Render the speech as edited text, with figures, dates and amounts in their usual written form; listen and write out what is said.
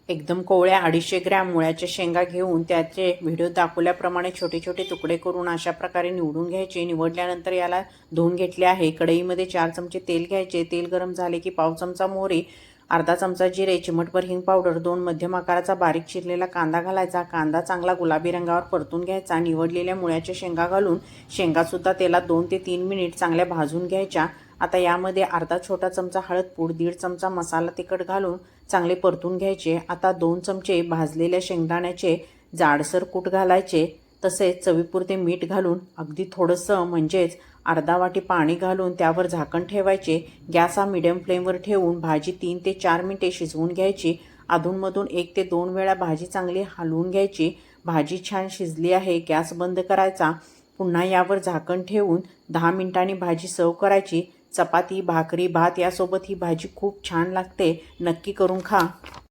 एकदम कोवळ्या 250 ग्रॅम मुळ्याच्या शेंगा घेऊन त्याचे व्हिडिओ दाखवल्याप्रमाणे छोटे छोटे तुकडे करून अशा प्रकारे निवडून घ्यायचे। निवडल्यानंतर याला धुवून घेतले आहे। कढईमध्ये 4 चमचे तेल घ्यायचे। तेल गरम झाले की पाव चमचा मोहरी, अर्धा चमचा जिरे, चिमटभर हिंग पावडर, 2 मध्यम आकाराचा बारीक चिरलेला कांदा घालायचा। कांदा चांगला गुलाबी रंगावर परतून घ्यायचा। निवडलेल्या मुळ्याच्या शेंगा घालून शेंगासुद्धा तेलात 2 ते 3 मिनिट चांगल्या भाजून घ्यायच्या। आता यामध्ये अर्धा छोटा चमचा हळद पूड, 1.5 चमचा मसाला तिखट घालून चांगले परतून घ्यायचे। आता 2 चमचे भाजलेल्या शेंगदाण्याचे जाडसर कूट घालायचे। तसेच चवीपुरते मीठ घालून अगदी थोडंसं म्हणजेच अर्धा वाटी पाणी घालून त्यावर झाकण ठेवायचे। गॅस हा मीडियम फ्लेमवर ठेवून भाजी 3 ते 4 मिनिटे शिजवून घ्यायची। अधूनमधून 1 ते 2 वेळा भाजी चांगली हलवून घ्यायची। भाजी छान शिजली आहे, गॅस बंद करायचा। पुन्हा यावर झाकण ठेवून 10 मिनिटांनी भाजी सर्व करायची। चपाती, भाकरी, भात यासोबत ही भाजी खूप छान लागते। नक्की करून खा।